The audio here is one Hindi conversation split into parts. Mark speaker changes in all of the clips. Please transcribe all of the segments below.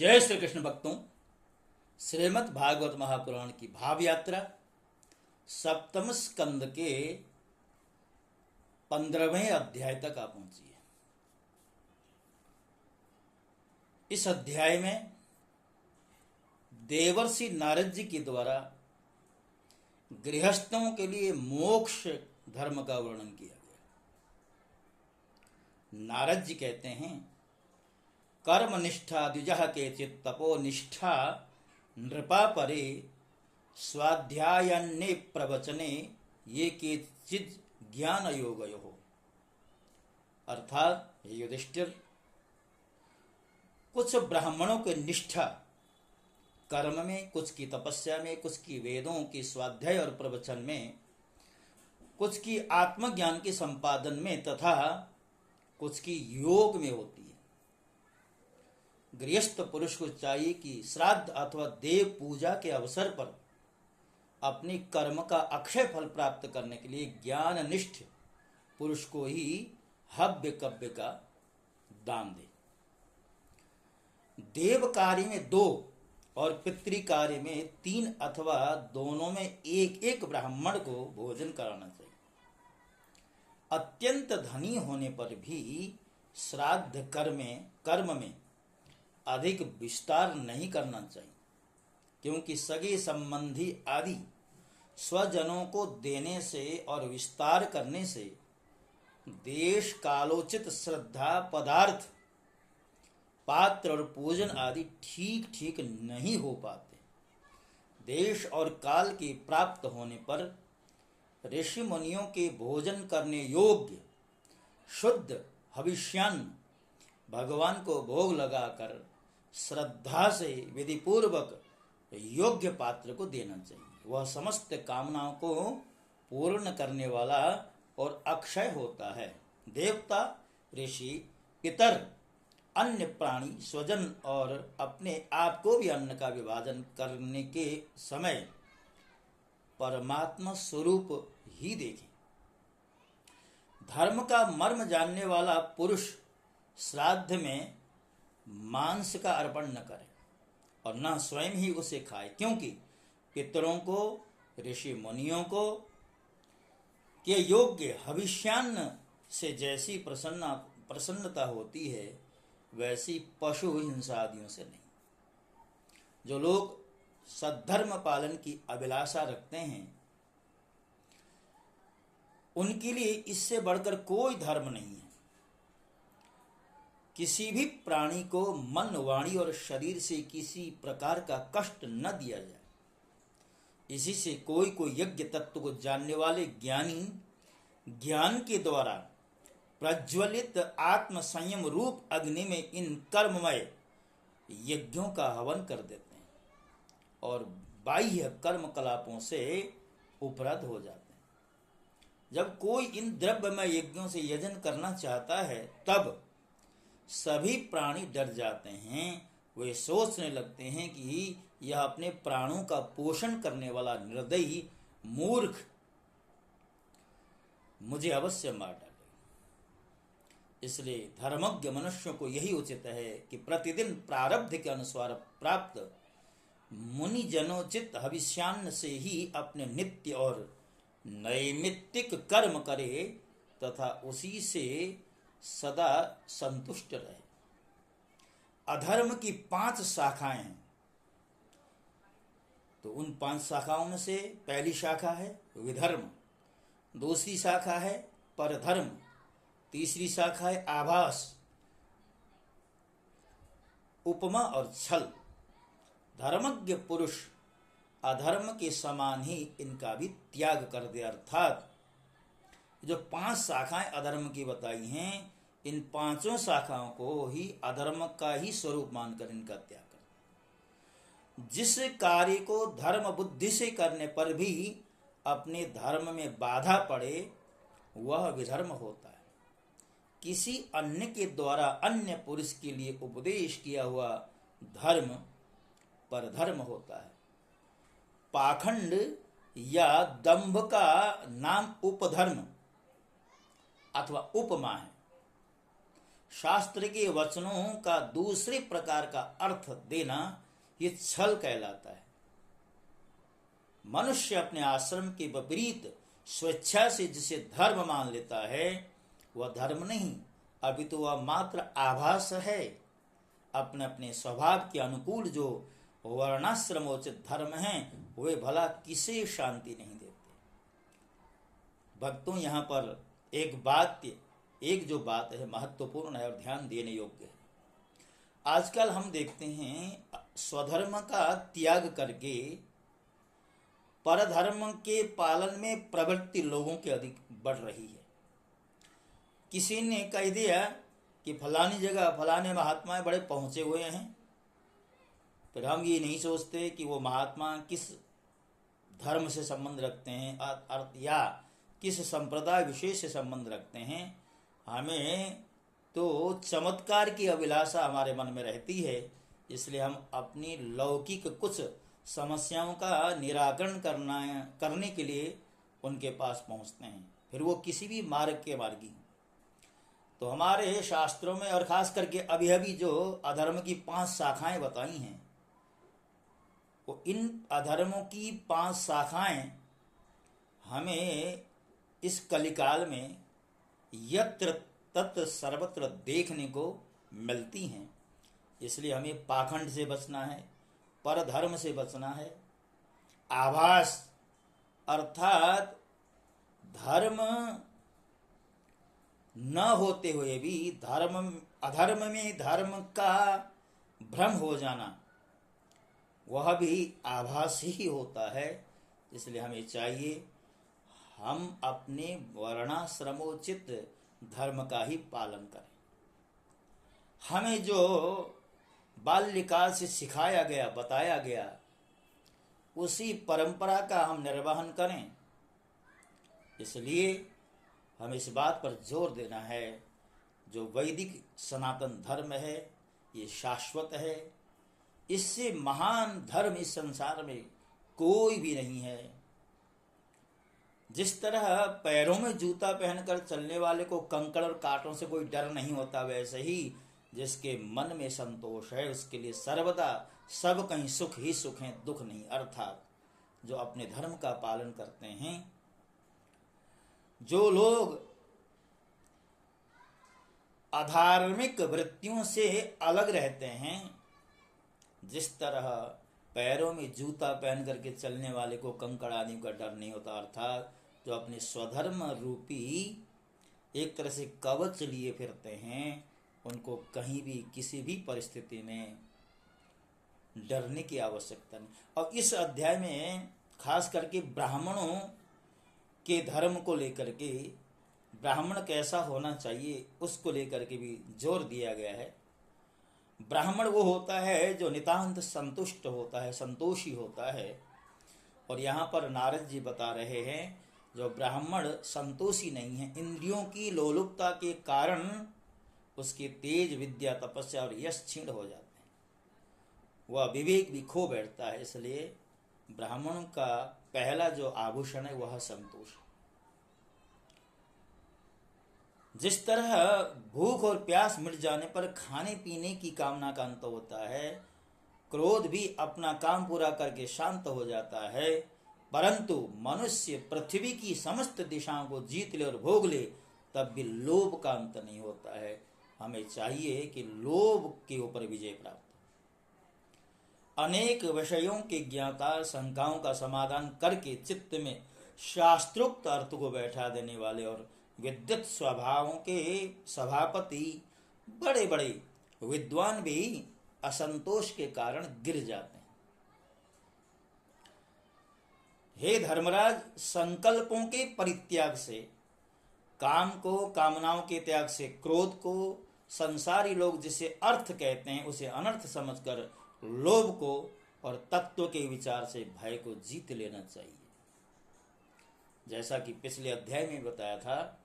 Speaker 1: जय श्री कृष्ण भक्तों, श्रीमद् भागवत महापुराण की भाव यात्रा सप्तम स्कंद के 15वें अध्याय तक आ पहुंची है। इस अध्याय में देवर्षि नारद जी के द्वारा गृहस्थों के लिए मोक्ष धर्म का वर्णन किया गया। नारद जी कहते हैं, कर्म निष्ठा द्विजः केचित् तपो निष्ठा नृपा परे स्वाध्यायन्ने प्रवचने ये केचित् ज्ञान योगयो। अर्थात युधिष्ठिर, कुछ ब्राह्मणों की निष्ठा कर्म में, कुछ की तपस्या में, कुछ की वेदों की स्वाध्याय और प्रवचन में, कुछ की आत्मज्ञान के संपादन में तथा कुछ की योग में होती है। गृहस्थ पुरुष को चाहिए कि श्राद्ध अथवा देव पूजा के अवसर पर अपनी कर्म का अक्षय फल प्राप्त करने के लिए ज्ञाननिष्ठ पुरुष को ही हव्य कव्य का दान दे। देव कार्य में 2 और पितृ कार्य में 3 अथवा दोनों में एक एक ब्राह्मण को भोजन कराना चाहिए। अत्यंत धनी होने पर भी श्राद्ध कर्म में अधिक विस्तार नहीं करना चाहिए, क्योंकि सगे संबंधी आदि स्वजनों को देने से और विस्तार करने से देश कालोचित श्रद्धा, पदार्थ, पात्र और पूजन आदि ठीक ठीक नहीं हो पाते। देश और काल के प्राप्त होने पर ऋषि मुनियों के भोजन करने योग्य शुद्ध हविष्यान्न भगवान को भोग लगाकर श्रद्धा से विधि पूर्वक योग्य पात्र को देना चाहिए। वह समस्त कामनाओं को पूर्ण करने वाला और अक्षय होता है। देवता, ऋषि, पितर, अन्य प्राणी, स्वजन और अपने आप को भी अन्न का विभाजन करने के समय परमात्मा स्वरूप ही देखें। धर्म का मर्म जानने वाला पुरुष श्राद्ध में मांस का अर्पण न करे और न स्वयं ही उसे खाए, क्योंकि पितरों को, ऋषि मुनियों को के योग्य हविष्यान्न से जैसी प्रसन्नता होती है, वैसी पशु हिंसादियों से नहीं। जो लोग सद्धर्म पालन की अभिलाषा रखते हैं, उनके लिए इससे बढ़कर कोई धर्म नहीं है। किसी भी प्राणी को मन, वाणी और शरीर से किसी प्रकार का कष्ट न दिया जाए। इसी से कोई यज्ञ तत्व को जानने वाले ज्ञानी ज्ञान के द्वारा प्रज्वलित आत्म संयम रूप अग्नि में इन कर्ममय यज्ञों का हवन कर देते हैं और बाह्य कर्म कलापों से उपरत हो जाते हैं। जब कोई इन द्रव्यमय यज्ञों से यजन करना चाहता है, तब सभी प्राणी डर जाते हैं। वे सोचने लगते हैं कि यह अपने प्राणों का पोषण करने वाला निर्दयी मूर्ख मुझे अवश्य मार डालेगा। इसलिए धर्मज्ञ मनुष्यों को यही उचित है कि प्रतिदिन प्रारब्ध के अनुसार प्राप्त मुनि जनोचित हविष्यान्न से ही अपने नित्य और नैमित्तिक कर्म करे तथा उसी से सदा संतुष्ट रहे। अधर्म की 5 शाखाएं हैं, तो उन 5 शाखाओं में से पहली शाखा है विधर्म, दूसरी शाखा है परधर्म, तीसरी शाखा है आभास, उपमा और छल। धर्मज्ञ पुरुष अधर्म के समान ही इनका भी त्याग कर दे। अर्थात जो 5 शाखाएं अधर्म की बताई हैं, इन 5 शाखाओं को ही अधर्म का ही स्वरूप मानकर इनका त्याग कर। जिस कार्य को धर्म बुद्धि से करने पर भी अपने धर्म में बाधा पड़े, वह विधर्म होता है। किसी अन्य के द्वारा अन्य पुरुष के लिए उपदेश किया हुआ धर्म परधर्म होता है। पाखंड या दंभ का नाम उपधर्म अथवा उपमा है। शास्त्र के वचनों का दूसरे प्रकार का अर्थ देना ये छल कहलाता है। मनुष्य अपने आश्रम के विपरीत स्वेच्छा से जिसे धर्म मान लेता है वह धर्म नहीं, अभी तो वह मात्र आभास है। अपने अपने स्वभाव के अनुकूल जो वर्णाश्रमोचित धर्म हैं वे भला किसे शांति नहीं देते। भक्तों, यहाँ पर एक जो बात है महत्वपूर्ण है और ध्यान देने योग्य है। आजकल हम देखते हैं स्वधर्म का त्याग करके परधर्म के पालन में प्रवृत्ति लोगों की अधिक बढ़ रही है। किसी ने कह दिया कि फलानी जगह फलाने महात्मा बड़े पहुंचे हुए हैं, फिर हम ये नहीं सोचते कि वो महात्मा किस धर्म से संबंध रखते हैं या किस संप्रदाय विशेष से संबंध रखते हैं। हमें तो चमत्कार की अभिलाषा हमारे मन में रहती है, इसलिए हम अपनी लौकिक कुछ समस्याओं का निराकरण करने के लिए उनके पास पहुंचते हैं, फिर वो किसी भी मार्ग के मार्गी हों। तो हमारे शास्त्रों में और खास करके अभी अभी जो अधर्म की 5 शाखाएं बताई हैं, वो इन अधर्मों की 5 शाखाएं हमें इस कलिकाल में यत्र तत्र सर्वत्र देखने को मिलती हैं। इसलिए हमें पाखंड से बचना है, परधर्म से बचना है। आभास अर्थात धर्म न होते हुए भी अधर्म में धर्म का भ्रम हो जाना, वह भी आभास ही होता है। इसलिए हमें चाहिए हम अपने वर्णाश्रमोचित धर्म का ही पालन करें। हमें जो बाल्यकाल से सिखाया गया, बताया गया, उसी परंपरा का हम निर्वहन करें। इसलिए हमें इस बात पर जोर देना है, जो वैदिक सनातन धर्म है ये शाश्वत है, इससे महान धर्म इस संसार में कोई भी नहीं है। जिस तरह पैरों में जूता पहनकर चलने वाले को कंकड़ और कांटों से कोई डर नहीं होता, वैसे ही जिसके मन में संतोष है उसके लिए सर्वदा सब कहीं सुख ही सुख है, दुख नहीं। अर्थात जो अपने धर्म का पालन करते हैं, जो लोग अधार्मिक वृत्तियों से अलग रहते हैं, जिस तरह पैरों में जूता पहन करके चलने वाले को कंकड़ आदि का डर नहीं होता, अर्थात जो अपने स्वधर्म रूपी एक तरह से कवच लिए फिरते हैं, उनको कहीं भी किसी भी परिस्थिति में डरने की आवश्यकता नहीं। और इस अध्याय में खास करके ब्राह्मणों के धर्म को लेकर के, ब्राह्मण कैसा होना चाहिए उसको लेकर के भी जोर दिया गया है। ब्राह्मण वो होता है जो नितांत संतुष्ट होता है, संतोषी होता है। और यहाँ पर नारद जी बता रहे हैं जो ब्राह्मण संतोषी नहीं है, इंद्रियों की लोलुपता के कारण उसके तेज, विद्या, तपस्या और यश क्षीण हो जाते हैं, वह विवेक भी खो बैठता है। इसलिए ब्राह्मणों का पहला जो आभूषण है वह संतोष। जिस तरह भूख और प्यास मिट जाने पर खाने पीने की कामना का अंत होता है, क्रोध भी अपना काम पूरा करके शांत हो जाता है, परंतु मनुष्य पृथ्वी की समस्त दिशाओं को जीत ले और भोग ले तब भी लोभ का अंत नहीं होता है। हमें चाहिए कि लोभ के ऊपर विजय प्राप्त। अनेक विषयों के ज्ञाता शंकाओं का समाधान करके चित्त में शास्त्रोक्त अर्थ को बैठा देने वाले और विद्युत स्वभावों के सभापति बड़े बड़े विद्वान भी असंतोष के कारण गिर जाते हैं। हे धर्मराज, संकल्पों के परित्याग से, काम को, कामनाओं के त्याग से, क्रोध को संसारी लोग जिसे अर्थ कहते हैं उसे अनर्थ समझकर लोभ को और तत्व के विचार से भय को जीत लेना चाहिए। जैसा कि पिछले अध्याय में बताया था,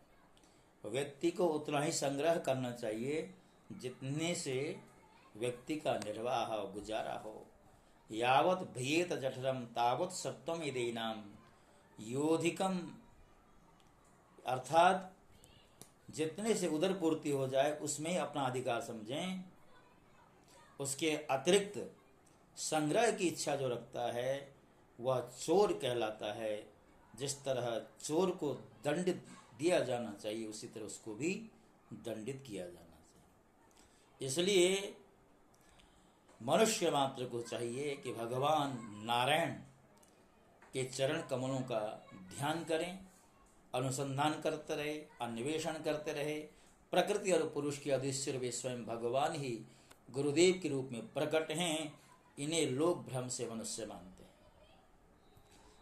Speaker 1: व्यक्ति को उतना ही संग्रह करना चाहिए जितने से व्यक्ति का निर्वाह हो, गुजारा हो। यावत भयेत जठरम तावत सत्वम इदेनाम योधिकम, अर्थात जितने से उदर पूर्ति हो जाए उसमें ही अपना अधिकार समझें। उसके अतिरिक्त संग्रह की इच्छा जो रखता है वह चोर कहलाता है। जिस तरह चोर को दंड दिया जाना चाहिए उसी तरह उसको भी दंडित किया जाना चाहिए। इसलिए मनुष्य मात्र को चाहिए कि भगवान नारायण के चरण कमलों का ध्यान करें, अनुसंधान करते रहे, अन्वेषण करते रहे। प्रकृति और पुरुष के अधीश्वर वे स्वयं भगवान ही गुरुदेव के रूप में प्रकट हैं। इन्हें लोग भ्रम से मनुष्य मानते हैं।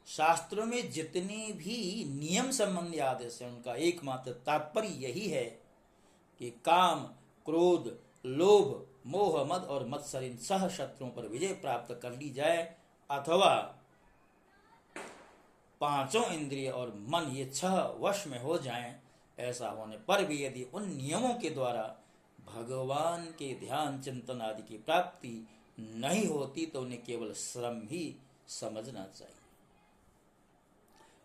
Speaker 1: शास्त्रों में जितनी भी नियम संबंधी आदेश हैं उनका एकमात्र तात्पर्य यही है कि काम, क्रोध, लोभ, मोह, मद और मत्सर इन सह शत्रुओं पर विजय प्राप्त कर ली जाए, अथवा पांचों इंद्रिय और मन ये 6 वश में हो जाएं। ऐसा होने पर भी यदि उन नियमों के द्वारा भगवान के ध्यान, चिंतन आदि की प्राप्ति नहीं होती तो उन्हें केवल श्रम ही समझना चाहिए।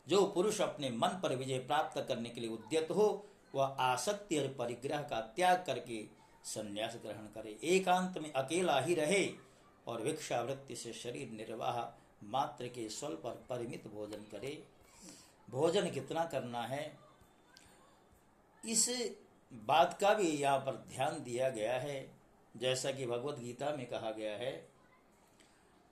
Speaker 1: जो पुरुष अपने मन पर विजय प्राप्त करने के लिए उद्यत हो वह आसक्ति और परिग्रह का त्याग करके संन्यास ग्रहण करे, एकांत में अकेला ही रहे और भिक्षावृत्ति से शरीर निर्वाह मात्र के स्वल्प और परिमित भोजन करे। भोजन कितना करना है इस बात का भी यहाँ पर ध्यान दिया गया है। जैसा कि भगवत गीता में कहा गया है,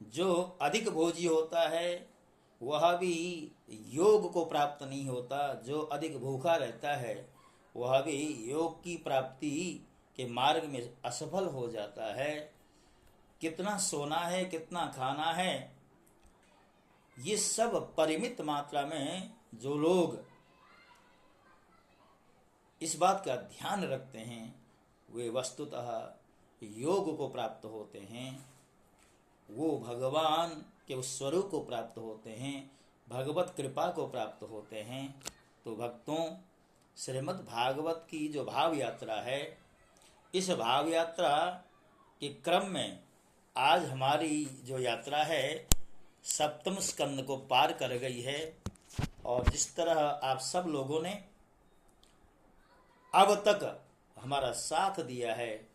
Speaker 1: जो अधिक भोजी होता है वह भी योग को प्राप्त नहीं होता, जो अधिक भूखा रहता है वह भी योग की प्राप्ति के मार्ग में असफल हो जाता है। कितना सोना है, कितना खाना है, ये सब परिमित मात्रा में जो लोग इस बात का ध्यान रखते हैं वे वस्तुतः योग को प्राप्त होते हैं, वो भगवान के उस स्वरूप को प्राप्त होते हैं, भगवत कृपा को प्राप्त होते हैं। तो भक्तों, श्रीमद् भागवत की जो भाव यात्रा है, इस भाव यात्रा के क्रम में आज हमारी जो यात्रा है 7वें स्कंद को पार कर गई है। और जिस तरह आप सब लोगों ने अब तक हमारा साथ दिया है,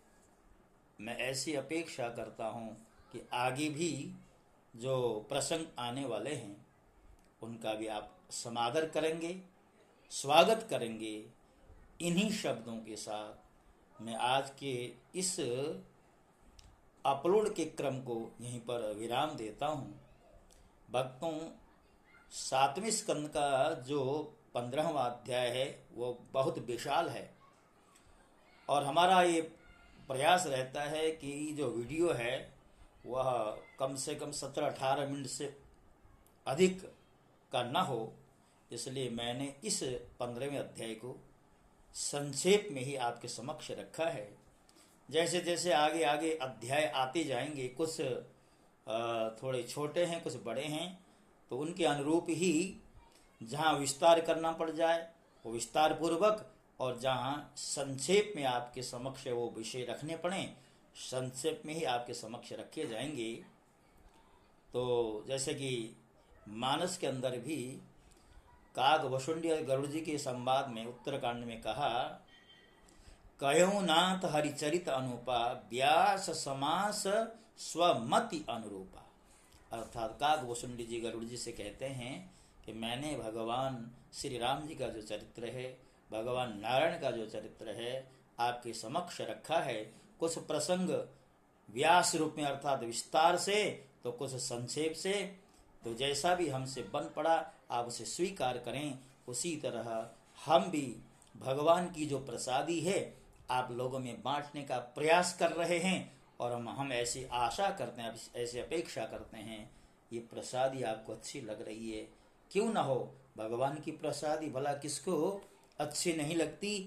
Speaker 1: मैं ऐसी अपेक्षा करता हूँ कि आगे भी जो प्रसंग आने वाले हैं उनका भी आप समादर करेंगे, स्वागत करेंगे। इन्हीं शब्दों के साथ मैं आज के इस अपलोड के क्रम को यहीं पर विराम देता हूँ। भक्तों, 7वें स्कंद का जो 15वां अध्याय है वो बहुत विशाल है और हमारा ये प्रयास रहता है कि जो वीडियो है वह कम से कम 17-18 मिनट से अधिक का न हो। इसलिए मैंने इस 15वें अध्याय को संक्षेप में ही आपके समक्ष रखा है। जैसे जैसे आगे आगे अध्याय आते जाएंगे, कुछ थोड़े छोटे हैं, कुछ बड़े हैं, तो उनके अनुरूप ही जहाँ विस्तार करना पड़ जाए वो विस्तार पूर्वक, और जहाँ संक्षेप में आपके समक्ष वो विषय रखने पड़े संक्षेप में ही आपके समक्ष रखे जाएंगे। तो जैसे कि मानस के अंदर भी काग वसुंडी और गरुड़ जी के संवाद में उत्तरकांड में कहा, कहो नाथ हरिचरित अनुपा व्यास समास स्वमति अनुरूपा। अर्थात काग वसुंडी जी गरुड़ जी से कहते हैं कि मैंने भगवान श्री राम जी का जो चरित्र है, भगवान नारायण का जो चरित्र है आपके समक्ष रखा है। कुछ प्रसंग व्यास रूप में अर्थात विस्तार से, तो कुछ संक्षेप से। तो जैसा भी हमसे बन पड़ा आप उसे स्वीकार करें। उसी तरह हम भी भगवान की जो प्रसादी है आप लोगों में बांटने का प्रयास कर रहे हैं और हम ऐसी आशा करते हैं, ऐसी अपेक्षा करते हैं ये प्रसादी आपको अच्छी लग रही है। क्यों ना हो, भगवान की प्रसादी भला किसको अच्छी नहीं लगती।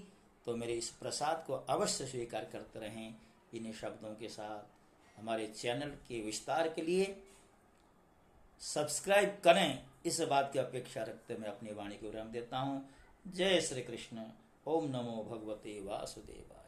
Speaker 1: तो मेरे इस प्रसाद को अवश्य स्वीकार करते रहें। इन्हीं शब्दों के साथ हमारे चैनल के विस्तार के लिए सब्सक्राइब करें, इस बात की अपेक्षा रखते मैं अपनी वाणी को विराम देता हूँ। जय श्री कृष्ण। ओम नमो भगवते वासुदेवाय।